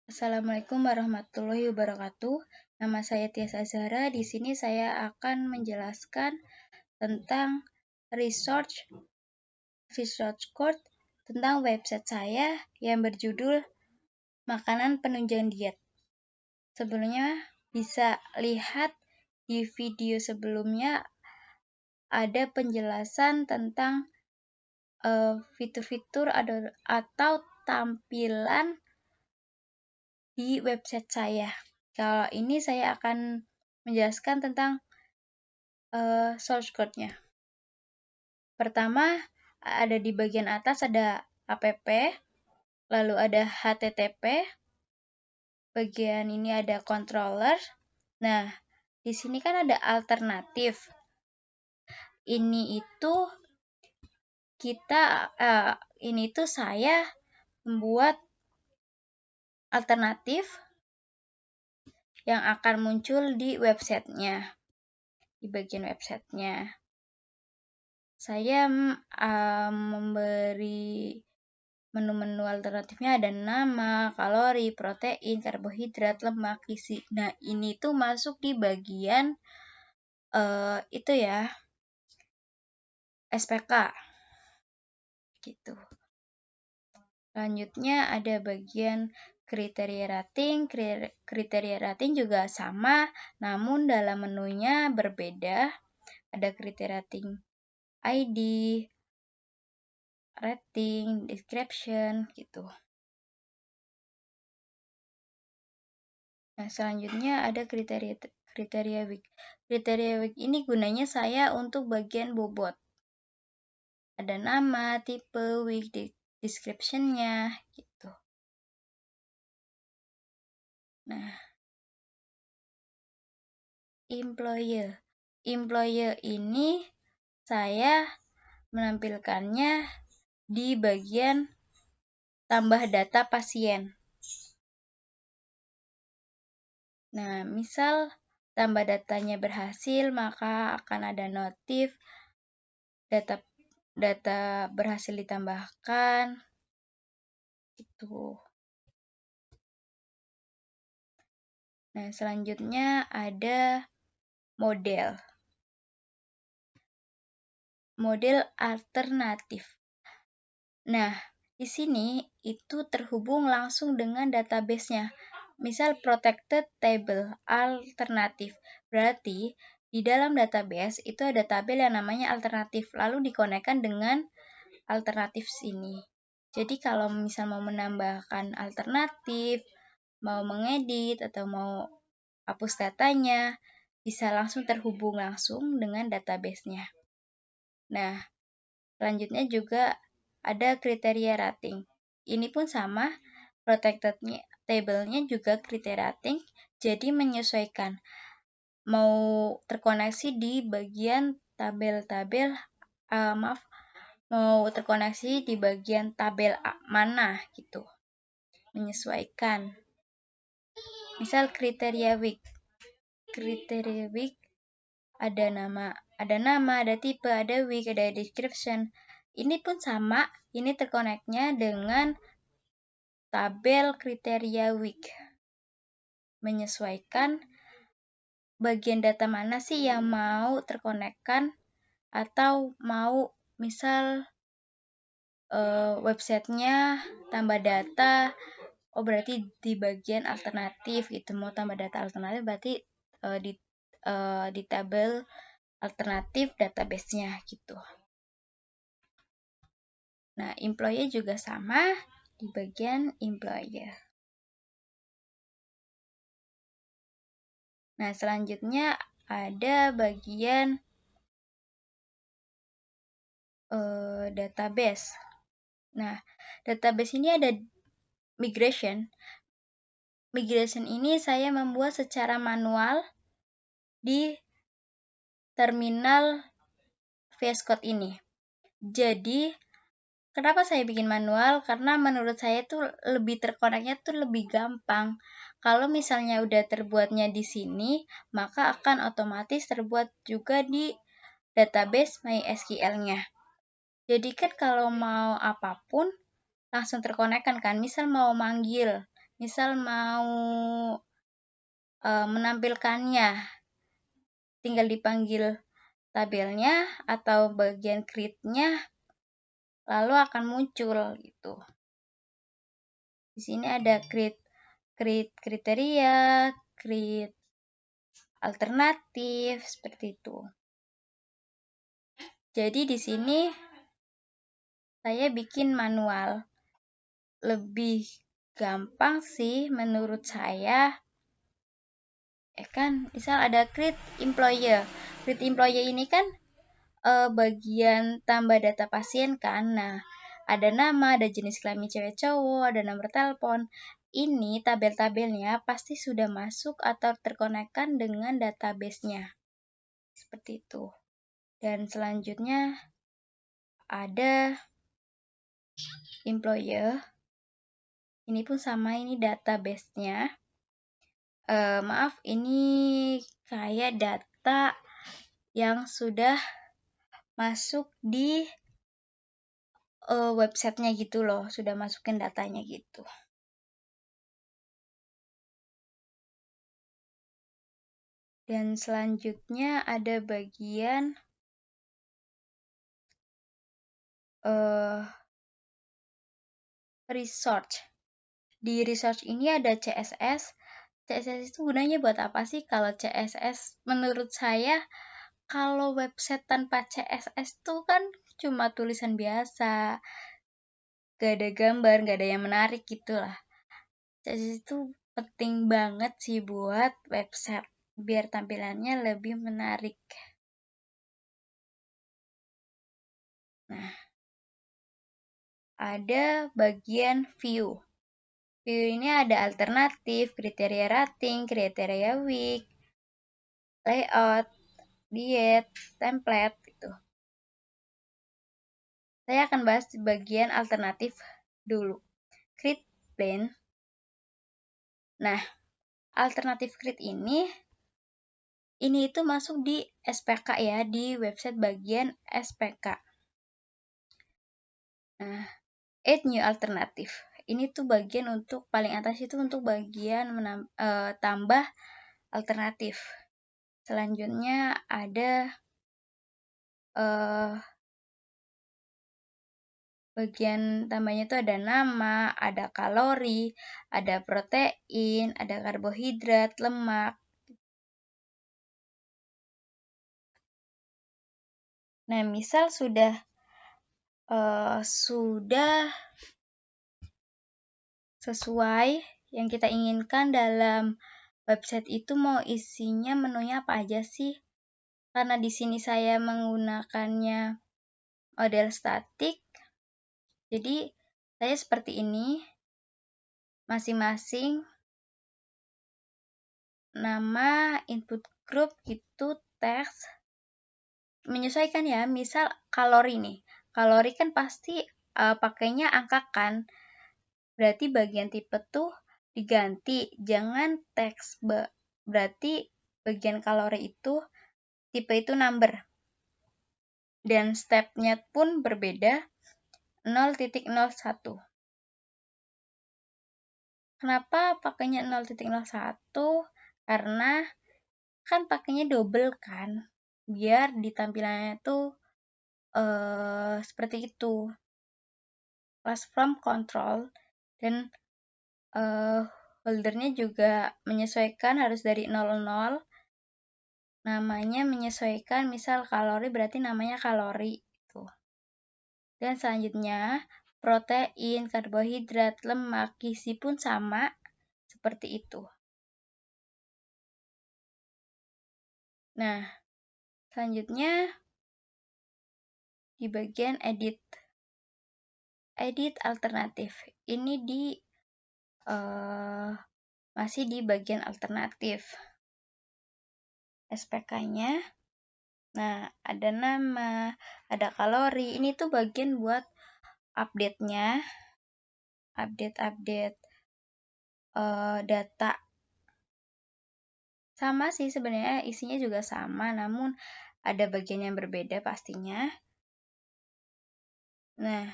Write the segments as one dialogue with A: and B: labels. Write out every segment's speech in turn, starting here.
A: Assalamualaikum warahmatullahi wabarakatuh. Nama saya Tias Azhara. Di sini saya akan menjelaskan tentang research code tentang website saya yang berjudul Makanan Penunjang Diet. Sebelumnya bisa lihat di video sebelumnya ada penjelasan tentang fitur-fitur atau tampilan di website saya. Kalau ini saya akan menjelaskan tentang source code-nya. Pertama, ada di bagian atas ada app, lalu ada HTTP, bagian ini ada controller. Nah, di sini kan ada alternatif. Ini itu saya membuat alternatif yang akan muncul di websitenya, di bagian websitenya. Saya memberi menu-menu alternatifnya, ada nama, kalori, protein, karbohidrat, lemak, gizi. Nah, ini tuh masuk di bagian itu ya, SPK. Gitu. Selanjutnya ada bagian kriteria rating. Kriteria rating juga sama, namun dalam menunya berbeda. Ada kriteria rating ID, rating, description, gitu. Nah, selanjutnya ada kriteria week. Kriteria week ini gunanya saya untuk bagian bobot. Ada nama, tipe, week, description-nya, gitu. Nah, employer. Employer ini saya menampilkannya di bagian tambah data pasien. Nah, misal tambah datanya berhasil, maka akan ada notif data berhasil ditambahkan. Itu. Nah, selanjutnya ada model alternatif. Nah, di sini itu terhubung langsung dengan database-nya. Misal protected table alternatif. Berarti di dalam database itu ada tabel yang namanya alternatif, lalu dikonekkan dengan alternatif sini. Jadi kalau misal mau menambahkan alternatif, mau mengedit atau mau hapus datanya, bisa langsung terhubung langsung dengan database-nya. Nah, selanjutnya juga ada kriteria rating. Ini pun sama, protected table-nya juga kriteria rating, jadi menyesuaikan. Mau terkoneksi di bagian mau terkoneksi di bagian tabel mana gitu. Menyesuaikan. Misal kriteria week. Kriteria week ada nama, ada tipe, ada week, ada description. Ini pun sama, ini terkoneknya dengan tabel kriteria week. Menyesuaikan bagian data mana sih yang mau terkonekkan, atau mau misal websitenya tambah data, berarti di bagian alternatif gitu, mau tambah data alternatif berarti di tabel alternatif database-nya gitu. Nah, employee juga sama di bagian employer. Nah, selanjutnya ada bagian database. Nah, database ini ada migration. Migration ini saya membuat secara manual di terminal VS Code ini. Jadi, kenapa saya bikin manual? Karena menurut saya tuh lebih terkoneknya tuh lebih gampang. Kalau misalnya udah terbuatnya di sini, maka akan otomatis terbuat juga di database MySQL-nya. Jadi kan kalau mau apapun, langsung terkonekkan kan. Misal mau manggil misal mau menampilkannya, tinggal dipanggil tabelnya atau bagian create-nya, lalu akan muncul gitu. Di sini ada create kriteria, create alternatif, seperti itu. Jadi di sini saya bikin manual. Lebih gampang sih menurut saya. Kan misal ada create employer. Create employer ini kan bagian tambah data pasien kan. Nah, ada nama, ada jenis kelamin cewek cowok, ada nomor telepon. Ini tabel-tabelnya pasti sudah masuk atau terkonekkan dengan database-nya. Seperti itu. Dan selanjutnya ada employer. Ini pun sama, ini database-nya. Maaf, ini kayak data yang sudah masuk di websitenya gitu loh, sudah masukin datanya gitu. Dan selanjutnya ada bagian research. Di research ini ada CSS. CSS itu gunanya buat apa sih? Kalau CSS menurut saya, kalau website tanpa CSS tuh kan cuma tulisan biasa, gak ada gambar, gak ada yang menarik gitu lah. CSS itu penting banget sih buat website, biar tampilannya lebih menarik. Nah, ada bagian view. View ini ada alternatif, kriteria rating, kriteria week, layout, diet, template gitu. Saya akan bahas di bagian alternatif dulu. Create plan. Nah, alternatif create ini itu masuk di SPK ya, di website bagian SPK. Nah, add new alternative. Ini tuh bagian untuk paling atas itu untuk bagian tambah alternatif. Selanjutnya ada bagian tambahnya itu ada nama, ada kalori, ada protein, ada karbohidrat, lemak. Nah, misal sudah sesuai yang kita inginkan dalam website itu, mau isinya menunya apa aja sih? Karena di sini saya menggunakannya model statik, jadi saya seperti ini, masing-masing nama, input group gitu, teks, menyesuaikan ya. Misal kalori nih, kalori kan pasti pakainya angka kan, berarti bagian tipe tuh diganti, jangan teks, berarti bagian kalori itu tipe itu number, dan stepnya pun berbeda, 0.01. Kenapa pakainya 0.01? Karena kan pakainya double kan, biar di tampilannya tuh seperti itu. Class from control, dan holdernya juga menyesuaikan, harus dari 00. Namanya menyesuaikan, misal kalori berarti namanya kalori itu. Dan selanjutnya protein, karbohidrat, lemak, gizi pun sama seperti itu. Nah, selanjutnya di bagian edit alternatif. Ini masih di bagian alternatif. SPK-nya. Nah, ada nama, ada kalori. Ini tuh bagian buat update-nya. Update data. Sama sih sebenarnya, isinya juga sama, namun ada bagian yang berbeda pastinya. Nah,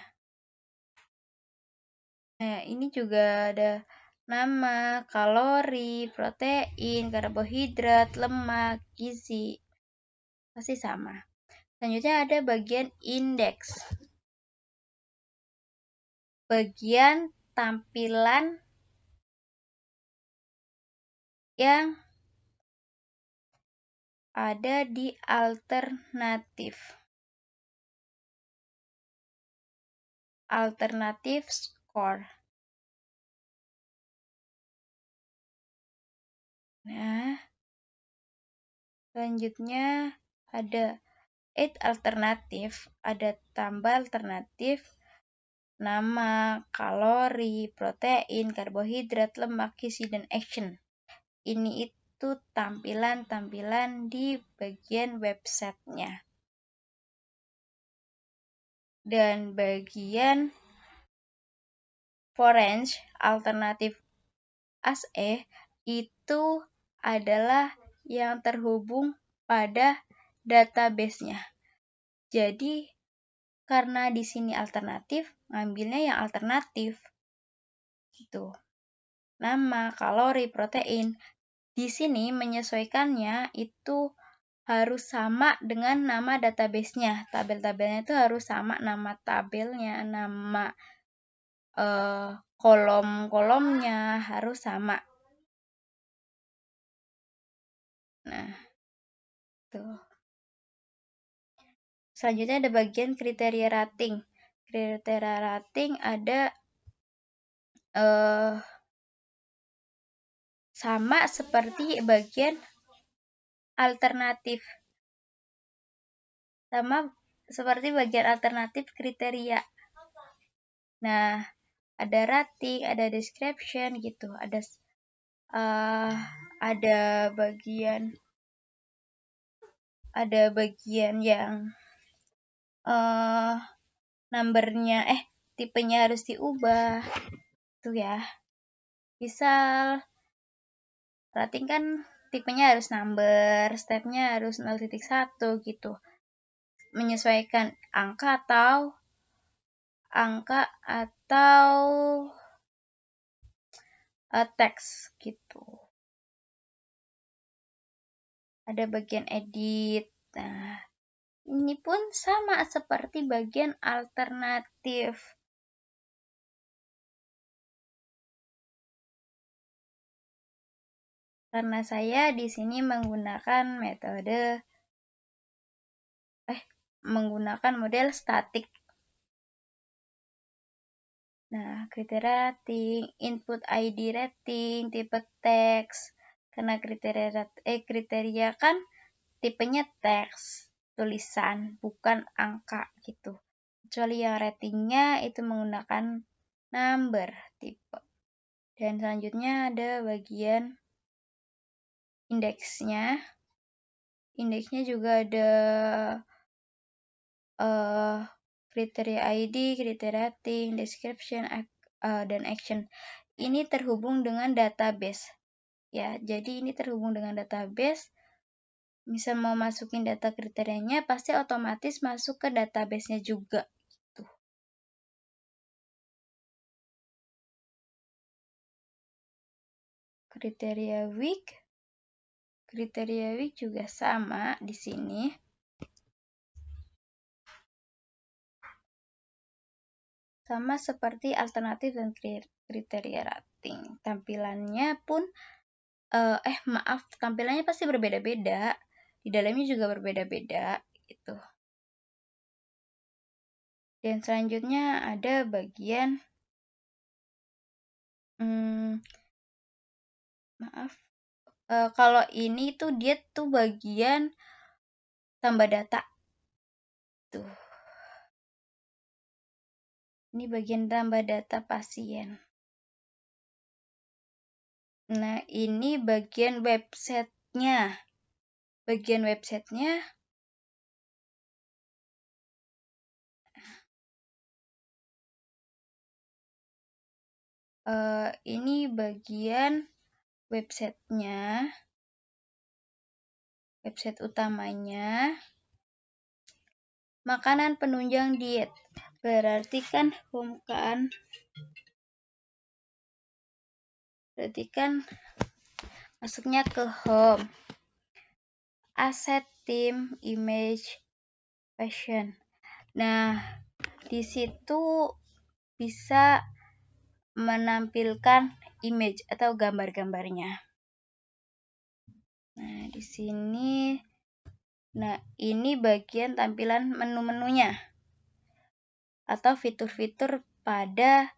A: ini juga ada nama, kalori, protein, karbohidrat, lemak, gizi. Pasti sama. Selanjutnya ada bagian indeks. Bagian tampilan yang ada di alternatif. Alternatif score. Nah, selanjutnya ada 8 alternatif, ada tambah alternatif, nama, kalori, protein, karbohidrat, lemak, gizi, dan action. Ini itu tampilan-tampilan di bagian websitenya. Dan bagian Forange alternatif ASE itu adalah yang terhubung pada database-nya. Jadi karena di sini alternatif, ngambilnya yang alternatif. Gitu. Nama, kalori, protein. Di sini menyesuaikannya itu harus sama dengan nama database-nya. Tabel-tabelnya itu harus sama nama tabelnya, nama kolom-kolomnya harus sama. Nah, tuh. Selanjutnya ada bagian kriteria rating. Kriteria rating ada sama seperti bagian alternatif. Sama seperti bagian alternatif kriteria. Nah, ada rating, ada description gitu, ada bagian yang numbernya tipenya harus diubah tuh ya. Misal rating kan tipenya harus number, stepnya harus 0.1 gitu. Menyesuaikan angka atau teks gitu. Ada bagian edit. Nah, ini pun sama seperti bagian alternatif. Karena saya di sini menggunakan model statik. Nah, kriteria rating, input ID rating, tipe teks. Karena kriteria kan tipenya teks, tulisan, bukan angka gitu. Kecuali yang ratingnya itu menggunakan number tipe. Dan selanjutnya ada bagian indeksnya. Indeksnya juga ada kriteria ID, kriteria rating, description, dan action. Ini terhubung dengan database. Ya, jadi ini terhubung dengan database. Misal mau masukin data kriterianya, pasti otomatis masuk ke database-nya juga. Gitu. Kriteria week juga sama di sini. Sama seperti alternatif dan kriteria rating. Tampilannya pun tampilannya pasti berbeda-beda. Di dalamnya juga berbeda-beda gitu. Dan selanjutnya ada bagian kalau ini tuh dia tuh bagian tambah data. Tuh. Ini bagian tambah data pasien. Nah, ini bagian websitenya. Bagian websitenya ini bagian websitenya. Website utamanya. Makanan penunjang diet. Berarti kan home kan. berarti kan masuknya ke home, asset, theme, image, fashion. Nah, di situ bisa menampilkan image atau gambar-gambarnya. Nah, di sini, nah ini bagian tampilan menu-menunya atau fitur-fitur pada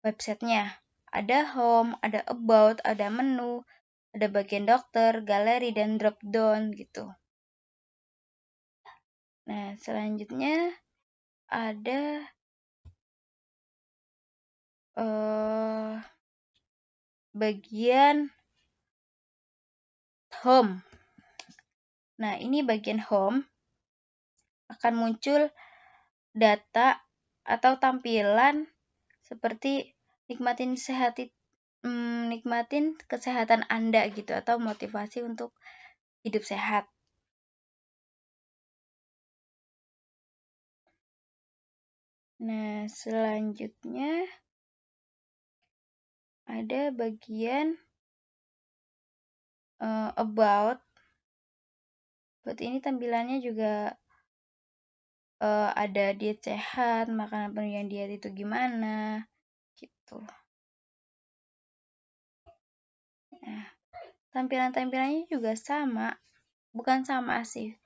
A: websitenya. Ada home, ada about, ada menu, ada bagian dokter, galeri, dan drop down gitu. Nah, selanjutnya ada bagian home. Nah, ini bagian home akan muncul data atau tampilan seperti nikmatin kesehatan Anda gitu, atau motivasi untuk hidup sehat. Nah, selanjutnya ada bagian about. Buat ini tampilannya juga ada diet sehat, makanan penunjang diet itu gimana, gitu. Nah, tampilan-tampilannya juga sama, bukan sama sih,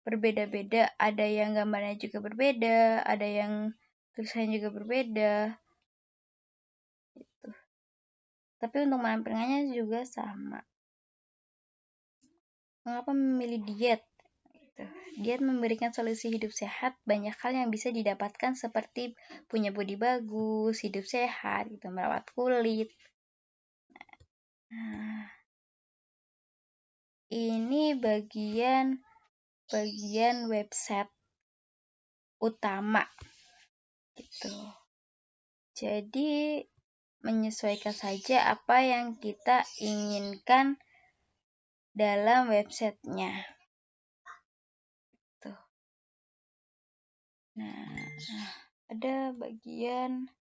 A: berbeda-beda. Ada yang gambarnya juga berbeda, ada yang tulisannya juga berbeda, gitu. Tapi untuk menampilkannya juga sama. Mengapa memilih diet? Diet memberikan solusi hidup sehat. Banyak hal yang bisa didapatkan seperti punya bodi bagus, hidup sehat, gitu, merawat kulit. Nah, ini bagian website utama, gitu. Jadi menyesuaikan saja apa yang kita inginkan dalam websitenya. Tuh. Nah, ada bagian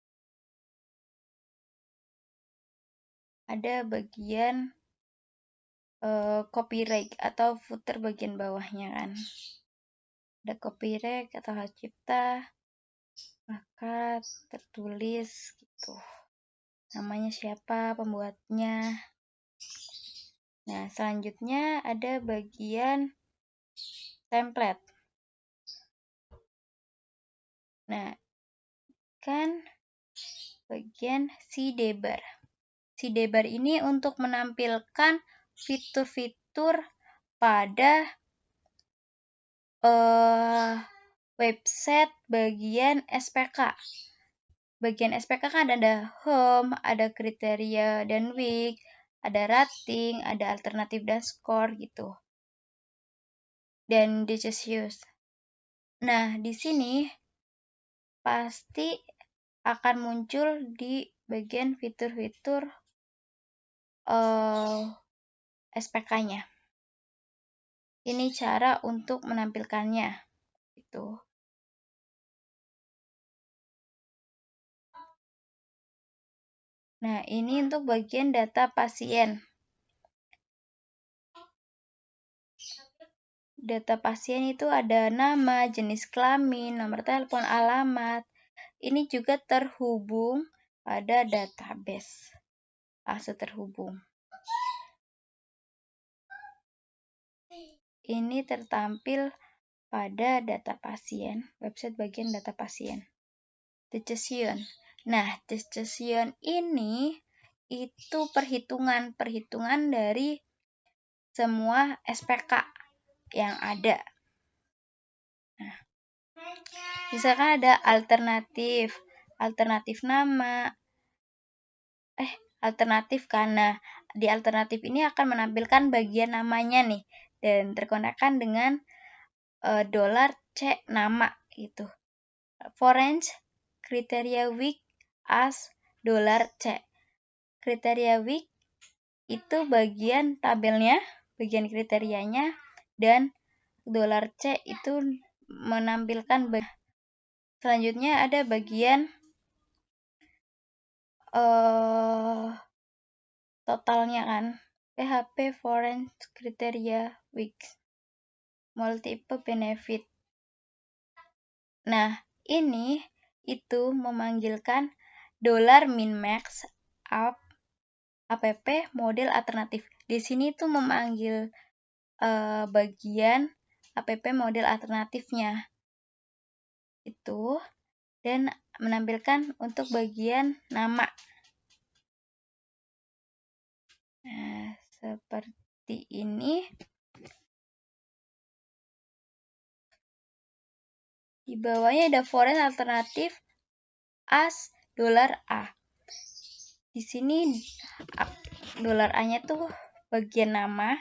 A: copyright atau footer bagian bawahnya kan. Ada copyright atau hak cipta, maka tertulis gitu. Namanya siapa, pembuatnya. Nah, selanjutnya ada bagian template. Nah, kan bagian sidebar. Sidebar ini untuk menampilkan fitur-fitur pada website bagian SPK. Bagian SPK kan ada home, ada kriteria dan week, ada rating, ada alternatif dan skor gitu. Dan decisions. Nah, di sini pasti akan muncul di bagian fitur-fitur SPK-nya. Ini cara untuk menampilkannya gitu. Nah, ini untuk bagian data pasien. Data pasien itu ada nama, jenis kelamin, nomor telepon, alamat. Ini juga terhubung pada database. Langsung terhubung. Ini tertampil pada data pasien, website bagian data pasien. Decision. Nah, decision ini itu perhitungan dari semua SPK yang ada. Nah, misalkan ada alternatif nama, alternatif karena di alternatif ini akan menampilkan bagian namanya nih, dan terkonekkan dengan $C nama gitu. Forange kriteria week as $C. Kriteria week itu bagian tabelnya, bagian kriterianya, dan $C itu menampilkan. Selanjutnya ada bagian totalnya kan. PHP Foreign Criteria Weeks Multiple Benefit. Nah, ini itu memanggilkan $min_max app model alternatif. Di sini tuh memanggil bagian app model alternatifnya itu dan menampilkan untuk bagian nama. Nah, seperti ini. Di bawahnya ada foreign alternatif as $A. Di sini $A-nya tuh bagian nama.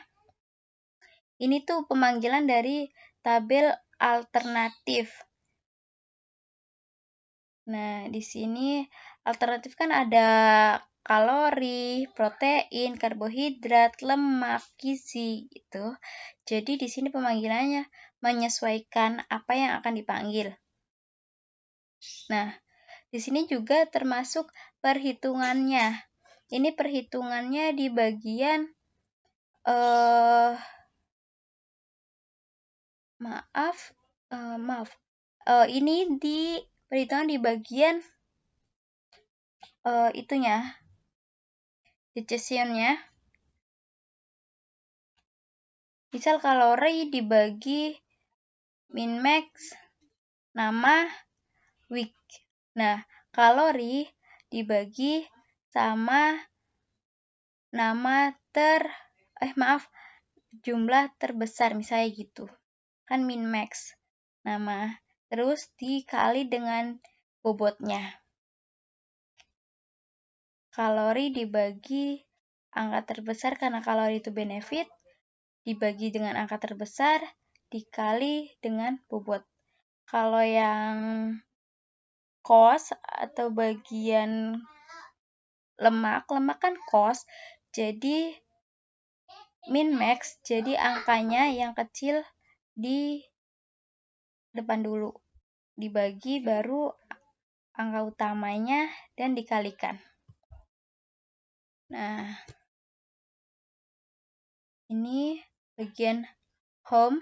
A: Ini tuh pemanggilan dari tabel alternatif. Nah, di sini alternatif kan ada kalori, protein, karbohidrat, lemak, gizi gitu. Jadi di sini pemanggilannya menyesuaikan apa yang akan dipanggil. Nah, di sini juga termasuk perhitungannya. Ini perhitungannya di bagian ini di perhitungan di bagian itunya, decision-nya. Misal kalori dibagi min-max, nama, week. Nah, kalori dibagi sama nama jumlah terbesar, misalnya gitu. Kan min-max nama. Terus dikali dengan bobotnya. Kalori dibagi angka terbesar karena kalori itu benefit, dibagi dengan angka terbesar, dikali dengan bobot. Kalau yang cost atau bagian lemak kan cost, jadi min-max, jadi angkanya yang kecil di depan dulu. Dibagi baru angka utamanya dan dikalikan. Nah, ini bagian home.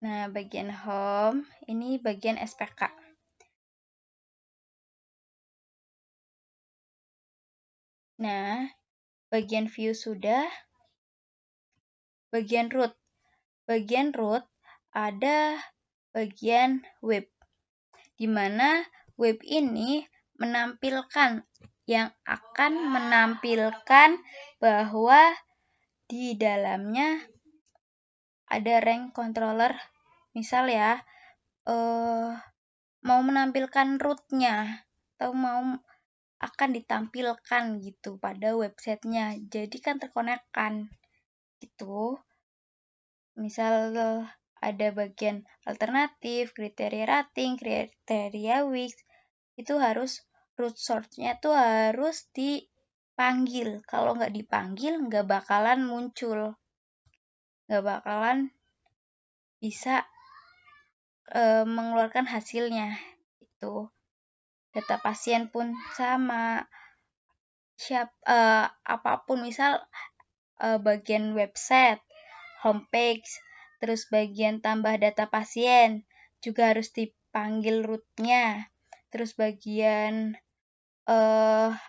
A: Nah, bagian home, ini bagian SPK. Nah, bagian view sudah. Bagian root. Bagian root ada bagian web. Di mana web ini akan menampilkan bahwa di dalamnya ada rank controller. Misal ya, mau menampilkan rootnya atau akan ditampilkan gitu pada websitenya. Jadi kan terkonekkan gitu. Misal ada bagian alternatif, kriteria rating, kriteria weeks, itu harus root source-nya tuh harus dipanggil. Kalau nggak dipanggil, nggak bakalan muncul. Nggak bakalan bisa mengeluarkan hasilnya. Itu data pasien pun sama. Apapun, misal bagian website, homepage, terus bagian tambah data pasien juga harus dipanggil root-nya. Terus bagian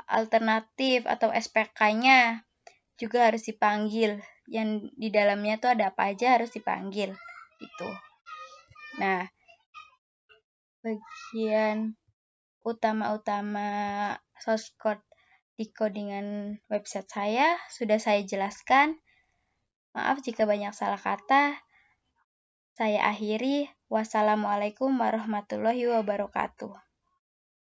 A: alternatif atau SPK-nya juga harus dipanggil. Yang di dalamnya tuh ada apa aja harus dipanggil gitu. Nah, bagian utama source code decodingan website saya sudah saya jelaskan. Maaf jika banyak salah kata. Saya akhiri. Wassalamualaikum warahmatullahi wabarakatuh.